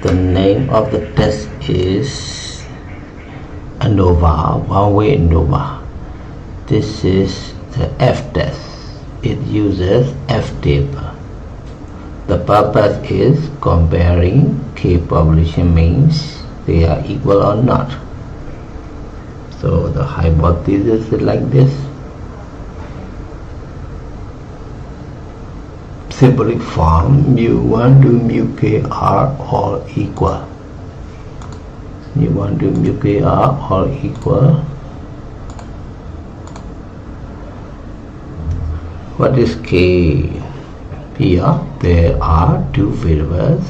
The name of the test is ANOVA, one-way ANOVA. This is the F test. It uses F table. The purpose is comparing K population means they are equal or not. So the hypothesis is like this. Symbolic form mu1 to mu k are all equal. mu1 to mu k are all equal. What is k? Here there are two variables.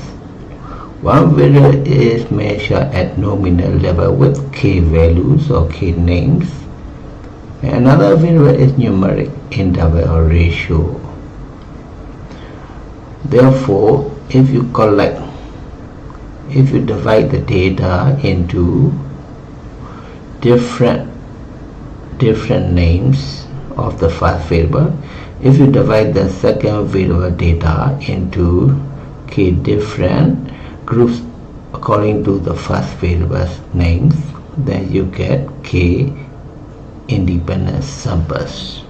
One variable is measured at nominal level with k values or k names. Another variable is numeric interval or ratio. Therefore, if you divide the data into different names of the first variable, if you divide the second variable data into k different groups according to the first variable's names, then you get k independent samples.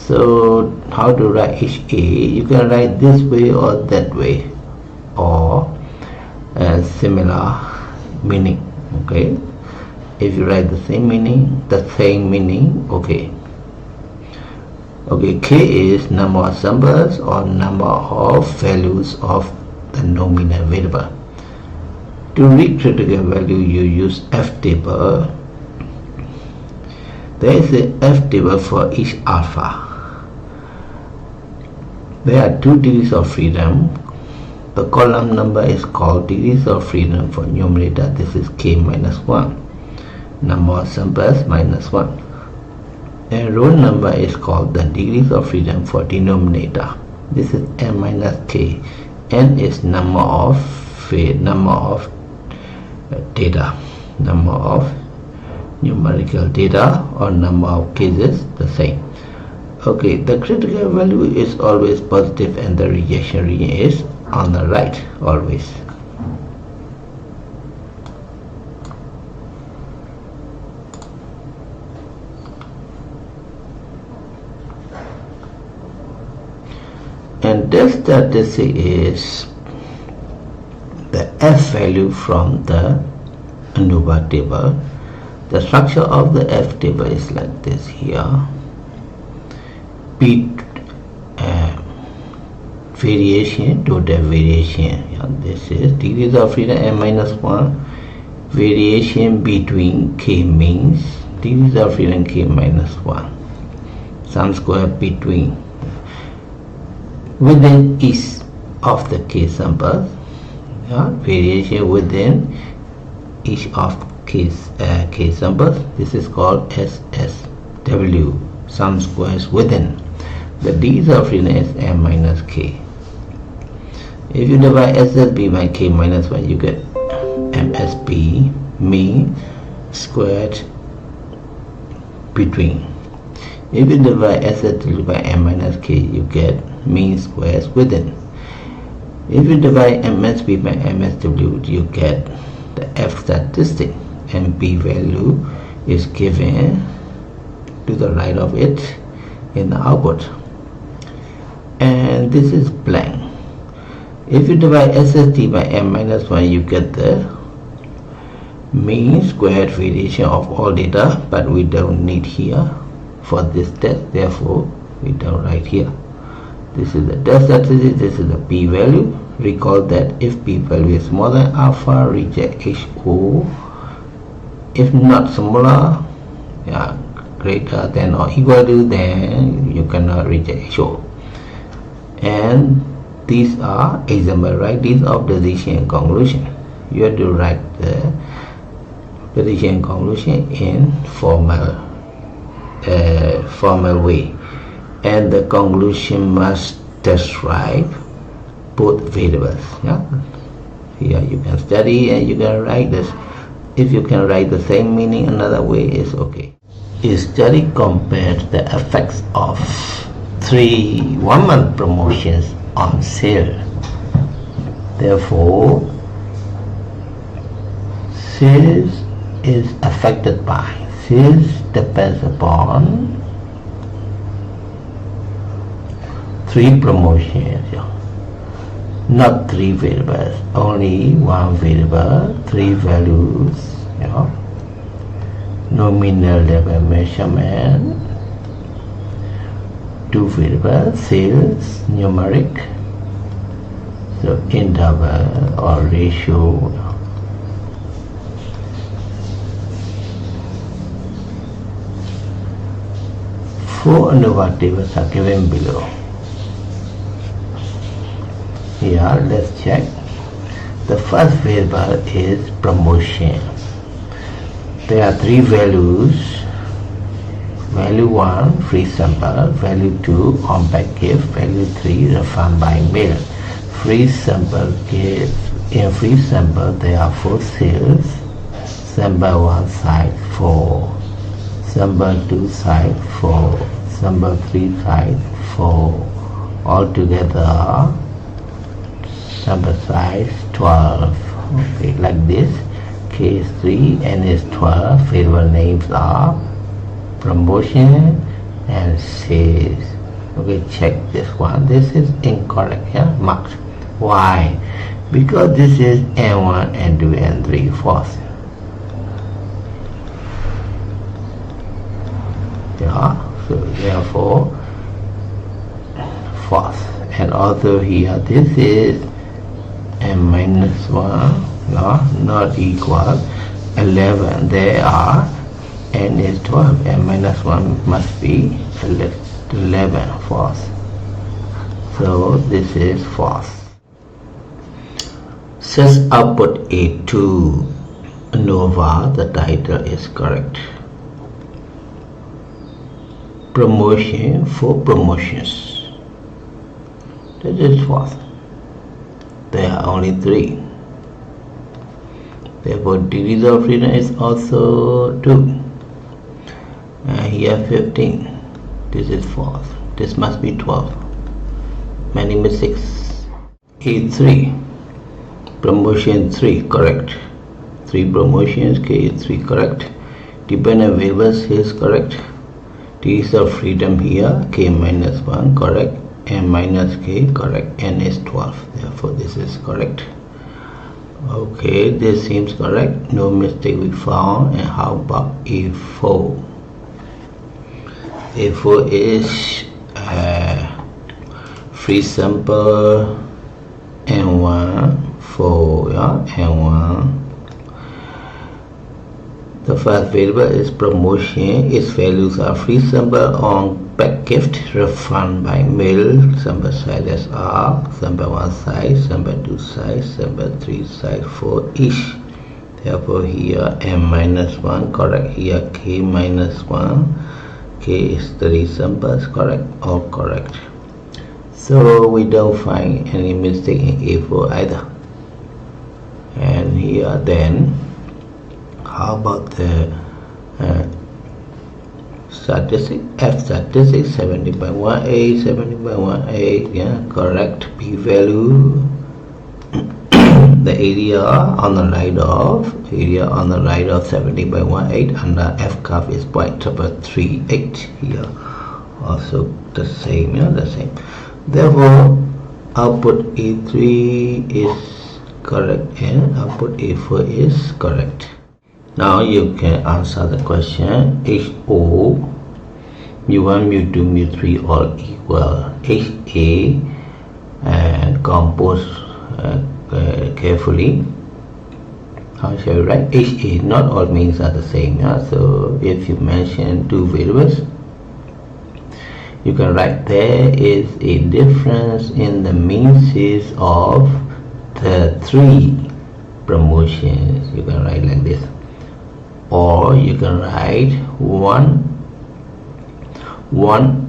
So how to write each A? You can write this way or that way, or similar meaning. Okay, if you write the same meaning, okay. Okay, K is number of samples or number of values of the nominal variable. To read critical value, you use F table. There is a F table for each alpha. There are 2 degrees of freedom. The column number is called degrees of freedom for numerator. This is k minus 1. Number of samples minus 1. And row number is called the degrees of freedom for denominator. This is n minus k. N is number of data, number of numerical data, or number of cases, the same. Okay, the critical value is always positive and the rejection region is on the right, always. And this statistic is the F value from the ANOVA table. The structure of the F table is like this here. Variation, total variation. This is degrees of freedom n minus 1. Variation between k means degrees of freedom k minus 1. Sum square between within each of the k samples. Variation within each of k samples. This is called SSW. Sum squares within. The degrees of freedom is m minus k. If you divide SSB by k minus 1, you get MSB, mean squared between. If you divide SSW by m minus k, you get mean squares within. If you divide MSB by MSW, you get the F statistic, and B value is given to the right of it in the output. And this is blank. If you divide SST by m minus 1, you get the mean squared variation of all data, but we don't need here for this test, therefore we don't write here. This is the test statistic, this is the p value. Recall that if p value is more than alpha, reject HO. If not smaller, greater than or equal to, then you cannot reject HO. And these are example, right? These are prediction and conclusion. You have to write the prediction and conclusion in formal way, and the conclusion must describe both variables. Here you can study and you can write this. If you can write the same meaning another way, is okay. A study compared the effects of 3 1-month promotions on sale. Therefore, sales is affected by, sales depends upon 3 promotions, not 3 variables, only 1 variable, 3 values, nominal level measurement, 2 variables, sales, numeric, so interval or ratio. Four ANOVA tables are given below. Here, let's check. The first variable is promotion. There are 3 values. Value 1, free sample. Value 2, on-pack gift. Value 3, refund by mail. Free sample gift. In free sample, there are 4 sales. Sample 1 side 4. Sample 2 side 4. Sample 3 side 4. Altogether, sample size 12. Okay, like this. K is 3, N is 12. Variable names are promotion and sales. Okay, check this one. This is incorrect, marked. Why? Because this is N1, N2, N3, false. So therefore false. And also here this is n minus 1, not equal 11. There are n is 12, n minus 1 must be 11, false. So this is false. Says output A2 ANOVA, the title is correct. Promotion, 4 promotions. This is false. There are only 3. Therefore, degrees of freedom is also 2. And here 15. This is false. This must be 12. Many mistakes. A3. Promotion 3, correct. 3 promotions, K is 3, correct. Dependent variables is correct. Degrees of freedom here, K minus 1, correct. N minus K, correct. N is 12, therefore this is correct. Okay, this seems correct. No mistake we found. And how about A4? A4 is free sample N1 for N1. The first variable is promotion. Its values are free sample, on pack gift, refund by mail, sample size as R, sample 1 size, sample 2 size, sample 3 size for each. Therefore here M minus 1, correct. Here K minus 1, K is 3 samples, correct, all correct. So we don't find any mistake in A4 either. And here then, how about the statistic? F statistic 70 by 1A, 70 by 1A, correct. P value, the area on the right of 70 by 1/8 under F curve is 0.338. Here also the same, the same. Therefore output A3 is correct and output A4 is correct. Now you can answer the question. HO, mu1, mu2, mu3 all equal. HA, compose carefully. How shall we write? HA, not all means are the same. So if you mention 2 variables, you can write there is a difference in the means of the 3 promotions. You can write like this. Or you can write one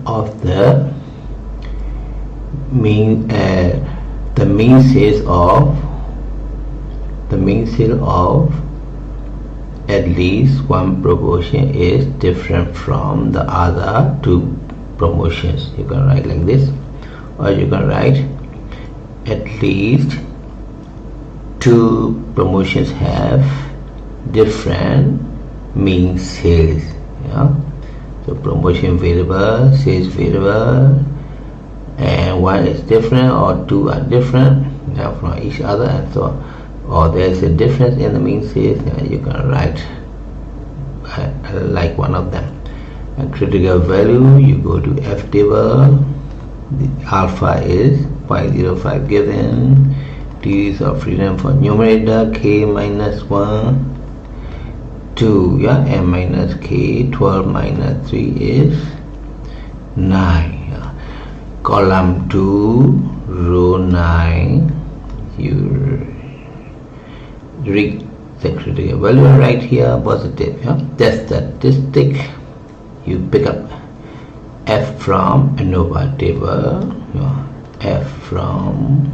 of the mean sale of at least 1 promotion is different from the other 2 promotions. You can write like this, or you can write at least 2 promotions have different means sales. Yeah. So promotion variable, sales variable, and one is different or two are different from each other, and so or there is a difference in the mean sales, you can write like one of them. And critical value, you go to F table. The alpha is 0.05 given, degrees of freedom for numerator k minus 1, 2, yeah, and minus k, 12 minus 3 is 9. Yeah. Column 2, row 9, you read the critical value right here, positive. Yeah. Test statistic, you pick up F from ANOVA table, yeah, F from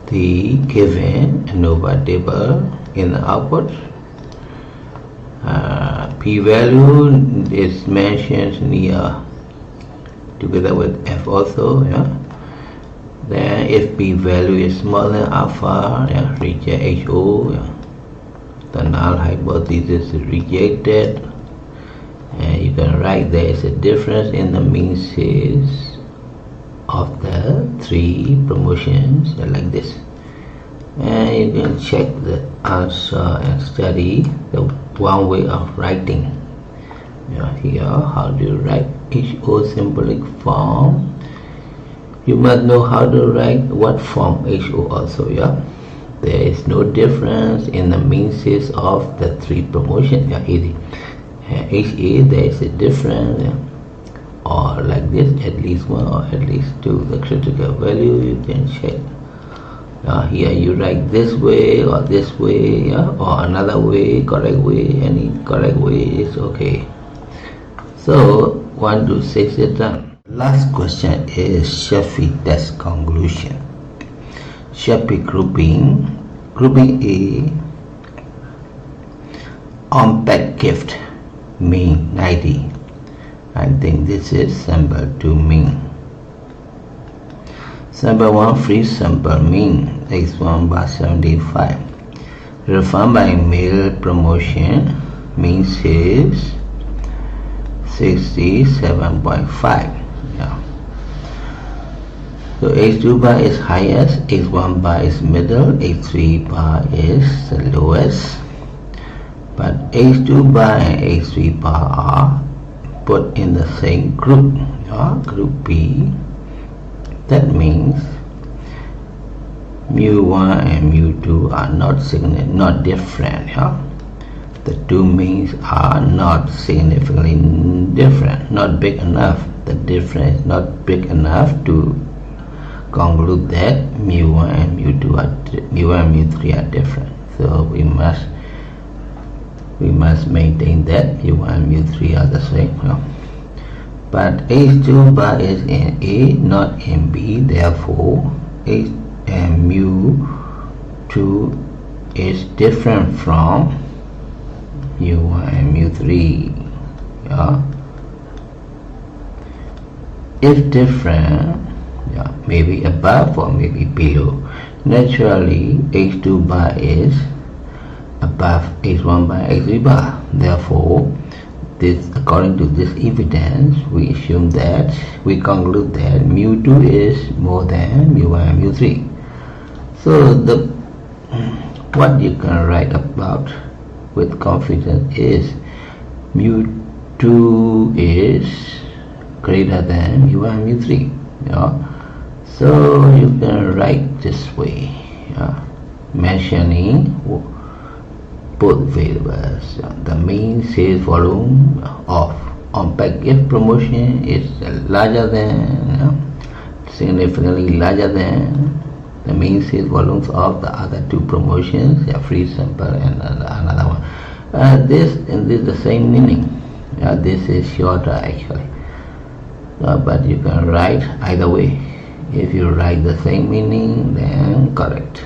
the given ANOVA table in the output. P-value is mentioned near together with F also. Yeah. Then if P-value is smaller than alpha, yeah, reject HO. Yeah. The null hypothesis is rejected. And you can write there is a difference in the mean sales of the 3 promotions, like this. And you can check the answer and study the one way of writing. Here, how do you write HO symbolic form? You must know how to write what form HO also. Yeah, there is no difference in the mean sales of the 3 promotions. Yeah, easy. HA, there is a difference, or like this, at least 1 or at least 2. The critical value you can check. Here you write this way or this way, yeah, or another way, correct way. Any correct way is okay. So 1 to 6 is done. Last question is Scheffe test conclusion. Scheffe grouping A, on-pack gift, mean 90. I think this is sample 2 mean. Sample 1 free sample mean x1 by 75. Refund by mail promotion mean sales 67.5. Yeah. So x2 bar is highest, x1 bar is middle, x3 bar is the lowest. But H2 bar and H3 bar are put in the same group, group B. That means mu1 and mu2 are not different. Yeah? The two means are not significantly different, not big enough. The difference is not big enough to conclude that mu1 and mu2 are mu1 and mu3 are different. So we must maintain that mu1 and mu3 are the same. Yeah? But H2 bar is in A, not in B, therefore H and mu2 is different from mu1 and mu3. Yeah? If different, yeah, maybe above or maybe below. Naturally, H2 bar is above H1 bar, H3 bar. Therefore, according to this evidence, we conclude that mu2 is more than mu1 and mu3. So what you can write about with confidence is mu2 is greater than mu1 and mu3. Yeah? So you can write this way, yeah? Mentioning both variables. The mean sales volume of on-pack gift promotion is larger than, significantly larger than the mean sales volumes of the other 2 promotions, a free sample and another one. This is the same meaning. This is shorter actually, but you can write either way. If you write the same meaning, then correct.